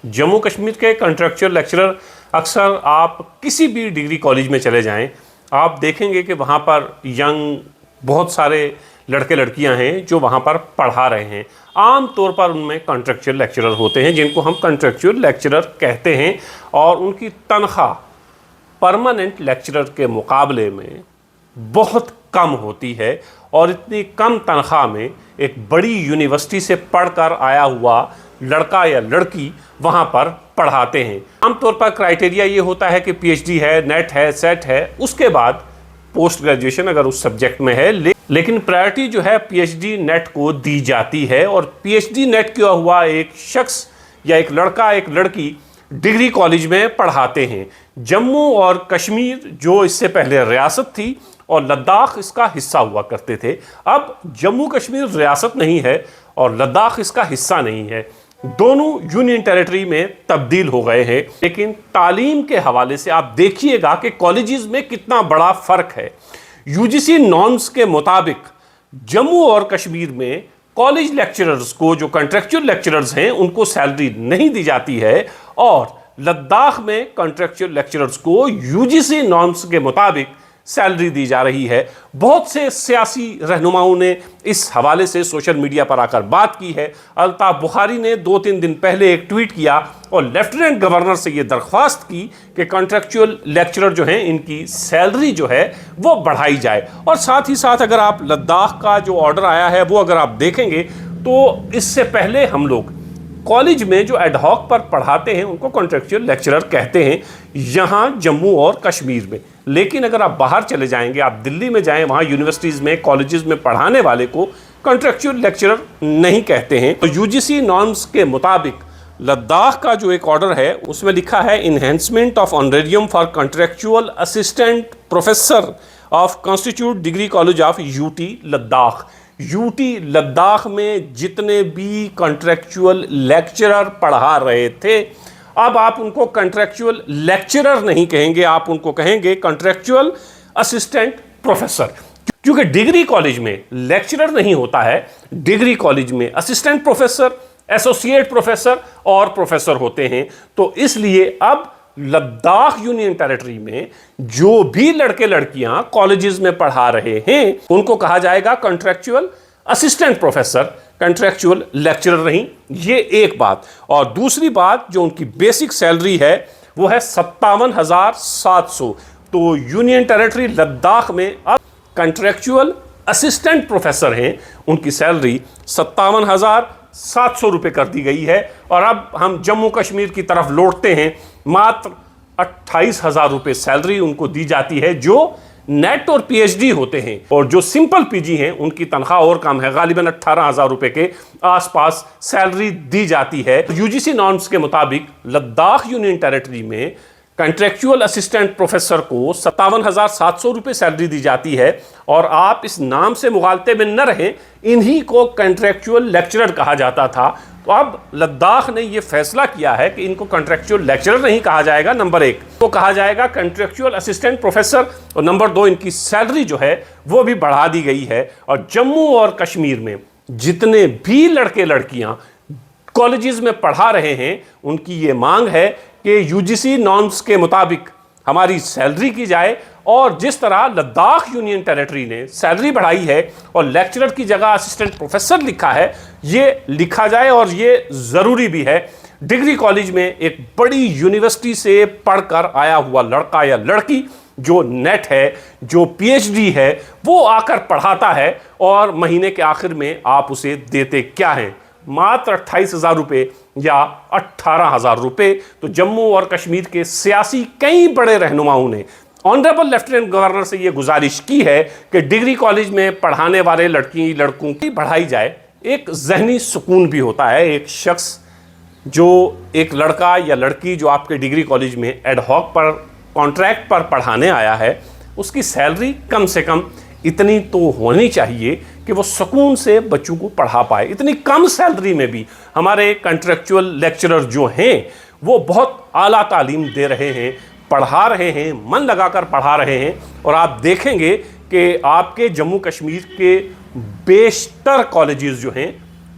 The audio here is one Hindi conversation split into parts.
जम्मू कश्मीर के कॉन्ट्रेक्चुअल लेक्चरर अक्सर आप किसी भी डिग्री कॉलेज में चले जाएं, आप देखेंगे कि वहाँ पर यंग बहुत सारे लड़के लड़कियां हैं जो वहाँ पर पढ़ा रहे हैं। आम तौर पर उनमें कॉन्ट्रेक्चुअल लेक्चरर होते हैं जिनको हम कॉन्ट्रेक्चुअल लेक्चरर कहते हैं, और उनकी तनख्वाह परमानेंट लेक्चरर के मुकाबले में बहुत कम होती है। और इतनी कम तनख्वाह में एक बड़ी यूनिवर्सिटी से पढ़कर आया हुआ लड़का या लड़की वहाँ पर पढ़ाते हैं। आमतौर पर क्राइटेरिया ये होता है कि पीएचडी है, नेट है, सेट है, उसके बाद पोस्ट ग्रेजुएशन अगर उस सब्जेक्ट में है। लेकिन प्रायोरिटी जो है पीएचडी नेट को दी जाती है। और पीएचडी नेट किया हुआ एक शख्स या एक लड़का एक लड़की डिग्री कॉलेज में पढ़ाते हैं। जम्मू और कश्मीर जो इससे पहले रियासत थी और लद्दाख इसका हिस्सा हुआ करते थे, अब जम्मू कश्मीर रियासत नहीं है और लद्दाख इसका हिस्सा नहीं है, दोनों यूनियन टेरिटरी में तब्दील हो गए हैं। लेकिन तालीम के हवाले से आप देखिएगा कि कॉलेजेस में कितना बड़ा फ़र्क है। यूजीसी नॉर्म्स के मुताबिक जम्मू और कश्मीर में कॉलेज लेक्चरर्स को, जो कॉन्ट्रेक्चुअल लेक्चरर्स हैं, उनको सैलरी नहीं दी जाती है, और लद्दाख में कॉन्ट्रेक्चुअल लेक्चरर्स को यूजीसी नॉर्म्स के मुताबिक सैलरी दी जा रही है। बहुत से सियासी रहनुमाओं ने इस हवाले से सोशल मीडिया पर आकर बात की है। अल्ताफ बुखारी ने 2-3 दिन पहले एक ट्वीट किया और लेफ्टिनेंट गवर्नर से ये दरख्वास्त की कि कॉन्ट्रेक्चुअल लेक्चरर जो हैं इनकी सैलरी जो है वो बढ़ाई जाए। और साथ ही साथ अगर आप लद्दाख का जो ऑर्डर आया है वो अगर आप देखेंगे तो इससे पहले हम लोग कॉलेज में जो एडहॉक पर पढ़ाते हैं उनको कॉन्ट्रेक्चुअल लेक्चरर कहते हैं यहाँ जम्मू और कश्मीर में। लेकिन अगर आप बाहर चले जाएंगे, आप दिल्ली में जाएं, वहाँ यूनिवर्सिटीज़ में, कॉलेजेस में पढ़ाने वाले को कॉन्ट्रेक्चुअल लेक्चरर नहीं कहते हैं। तो यूजीसी नॉर्म्स के मुताबिक लद्दाख का जो एक ऑर्डर है उसमें लिखा है enhancement of honorarium for contractual assistant professor of constitute degree college of UT Ladakh. UT Ladakh में जितने भी कॉन्ट्रेक्चुअल लेक्चरर पढ़ा रहे थे, अब आप उनको कॉन्ट्रेक्चुअल लेक्चरर नहीं कहेंगे, आप उनको कहेंगे कॉन्ट्रेक्चुअल असिस्टेंट प्रोफेसर। क्योंकि डिग्री कॉलेज में लेक्चरर नहीं होता है, डिग्री कॉलेज में असिस्टेंट प्रोफेसर, एसोसिएट प्रोफेसर और प्रोफेसर होते हैं। तो इसलिए अब लद्दाख यूनियन टेरिटरी में जो भी लड़के लड़कियां कॉलेजेस में पढ़ा रहे हैं उनको कहा जाएगा contractual assistant professor, contractual lecturer नहीं। ये एक बात। और दूसरी बात, जो उनकी बेसिक सैलरी है वो है 57,700। तो यूनियन टेरिटरी लद्दाख में अब कॉन्ट्रेक्चुअल असिस्टेंट प्रोफेसर हैं, उनकी सैलरी 57,700 रुपये कर दी गई है। और अब हम जम्मू कश्मीर की तरफ लौटते हैं, मात्र 28,000 रुपये सैलरी उनको दी जाती है जो नेट और पीएचडी होते हैं। और जो सिंपल पीजी हैं उनकी तनख्वाह और कम है, गालिबन 18,000 रुपये के आसपास सैलरी दी जाती है। यूजीसी नॉर्म्स के मुताबिक लद्दाख यूनियन टेरिटरी में कॉन्ट्रेक्चुअल असिस्टेंट प्रोफेसर को 57,700 रुपये सैलरी दी जाती है। और आप इस नाम से मुगालते में न रहें, इन्हीं को कॉन्ट्रेक्चुअल लेक्चरर कहा जाता था। तो अब लद्दाख ने यह फैसला किया है कि इनको कॉन्ट्रेक्चुअल लेक्चरर नहीं कहा जाएगा, नंबर 1 तो कहा जाएगा कॉन्ट्रेक्चुअल असिस्टेंट प्रोफेसर, और नंबर 2 इनकी सैलरी जो है वो भी बढ़ा दी गई है। और जम्मू और कश्मीर में जितने भी लड़के लड़कियां कॉलेजेस में पढ़ा रहे हैं उनकी ये मांग है कि यूजीसी नॉर्म्स के मुताबिक हमारी सैलरी की जाए। और जिस तरह लद्दाख यूनियन टेरिटरी ने सैलरी बढ़ाई है और लेक्चरर की जगह असिस्टेंट प्रोफेसर लिखा है, ये लिखा जाए और ये ज़रूरी भी है। डिग्री कॉलेज में एक बड़ी यूनिवर्सिटी से पढ़कर आया हुआ लड़का या लड़की जो नेट है, जो पीएचडी है, वो आकर पढ़ाता है और महीने के आखिर में आप उसे देते क्या हैं? मात्र 28,000 रुपये या 18,000 रुपये। तो जम्मू और कश्मीर के सियासी कई बड़े रहनुमाओं ने ऑनरेबल लेफ्टिनेंट गवर्नर से यह गुजारिश की है कि डिग्री कॉलेज में पढ़ाने वाले लड़की लड़कों की बढ़ाई जाए। एक जहनी सुकून भी होता है, एक शख्स जो एक लड़का या लड़की जो आपके डिग्री कॉलेज में एडहॉक पर कॉन्ट्रैक्ट पर पढ़ाने आया है, उसकी सैलरी कम से कम इतनी तो होनी चाहिए कि वो सुकून से बच्चों को पढ़ा पाए। इतनी कम सैलरी में भी हमारे कॉन्ट्रेक्चुअल लेक्चरर जो हैं वो बहुत आला तालीम दे रहे हैं, पढ़ा रहे हैं, मन लगाकर पढ़ा रहे हैं। और आप देखेंगे कि आपके जम्मू कश्मीर के बेशतर कॉलेजेस जो हैं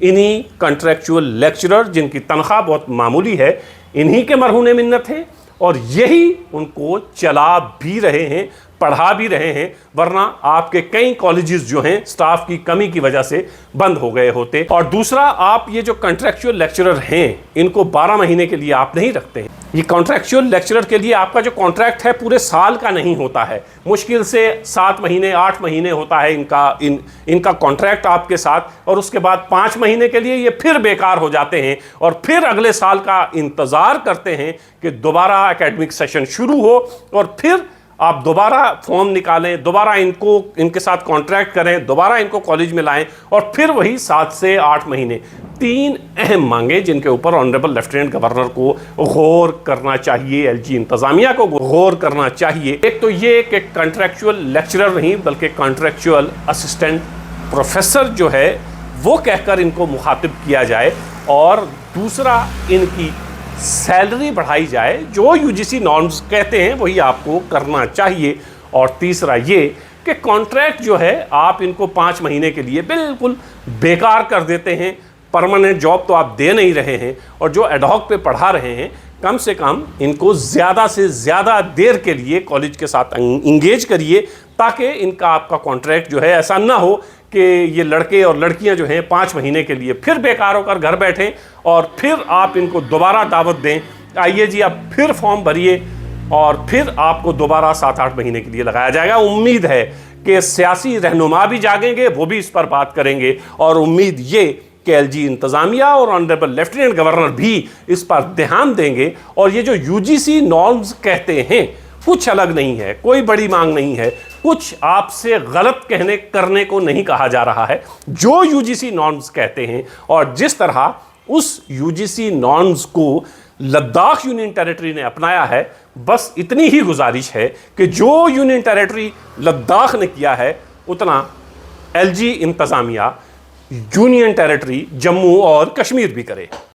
इन्हीं कॉन्ट्रैक्चुअल लेक्चरर जिनकी तनख्वाह बहुत मामूली है, इन्हीं के मरहून मिन्नत है और यही उनको चला भी रहे हैं, पढ़ा भी रहे हैं, वरना आपके कई कॉलेजेस जो हैं स्टाफ की कमी की वजह से बंद हो गए होते। और दूसरा, आप ये जो कॉन्ट्रैक्चुअल लेक्चरर हैं इनको 12 महीने के लिए आप नहीं रखते हैं। ये कॉन्ट्रैक्चुअल लेक्चरर के लिए आपका जो कॉन्ट्रैक्ट है पूरे साल का नहीं होता है, मुश्किल से 7 महीने 8 महीने होता है इनका कॉन्ट्रैक्ट आपके साथ, और उसके बाद 5 महीने के लिए ये फिर बेकार हो जाते हैं और फिर अगले साल का इंतज़ार करते हैं कि दोबारा एकेडमिक सेशन शुरू हो और फिर आप दोबारा फॉर्म निकालें, दोबारा इनके साथ कॉन्ट्रैक्ट करें, दोबारा इनको कॉलेज में लाएं और फिर वही 7 से 8 महीने। 3 अहम मांगे जिनके ऊपर ऑनरेबल लेफ्टिनेंट गवर्नर को गौर करना चाहिए, एलजी इंतजामिया को गौर करना चाहिए। एक तो ये कि कॉन्ट्रैक्चुअल लेक्चरर नहीं बल्कि कॉन्ट्रैक्चुअल असिस्टेंट प्रोफेसर जो है वो कहकर इनको मुखातिब किया जाए, और दूसरा इनकी सैलरी बढ़ाई जाए, जो यूजीसी नॉर्म्स कहते हैं वही आपको करना चाहिए। और तीसरा ये कि कॉन्ट्रैक्ट जो है आप इनको 5 महीने के लिए बिल्कुल बेकार कर देते हैं, परमानेंट जॉब तो आप दे नहीं रहे हैं, और जो एडहॉक पे पढ़ा रहे हैं कम से कम इनको ज़्यादा से ज़्यादा देर के लिए कॉलेज के साथ इंगेज करिए, ताकि इनका आपका कॉन्ट्रैक्ट जो है ऐसा ना हो कि ये लड़के और लड़कियां जो हैं 5 महीने के लिए फिर बेकार होकर घर बैठें और फिर आप इनको दोबारा दावत दें, आइए जी आप फिर फॉर्म भरिए, और फिर आपको दोबारा 7-8 महीने के लिए लगाया जाएगा। उम्मीद है कि सियासी रहनुमा भी जागेंगे, वो भी इस पर बात करेंगे, और उम्मीद ये कि एलजी इंतज़ामिया और ऑनरेबल लेफ्टिनेंट गवर्नर भी इस पर ध्यान देंगे। और ये जो यूजीसी नॉर्म्स कहते हैं कुछ अलग नहीं है, कोई बड़ी मांग नहीं है, कुछ आपसे गलत करने को नहीं कहा जा रहा है। जो यूजीसी नॉर्म्स कहते हैं और जिस तरह उस यूजीसी नॉर्म्स को लद्दाख यूनियन टेरिटरी ने अपनाया है, बस इतनी ही गुजारिश है कि जो यूनियन टेरिटरी लद्दाख ने किया है उतना एलजी इंतज़ामिया यूनियन टेरिटरी जम्मू और कश्मीर भी करे।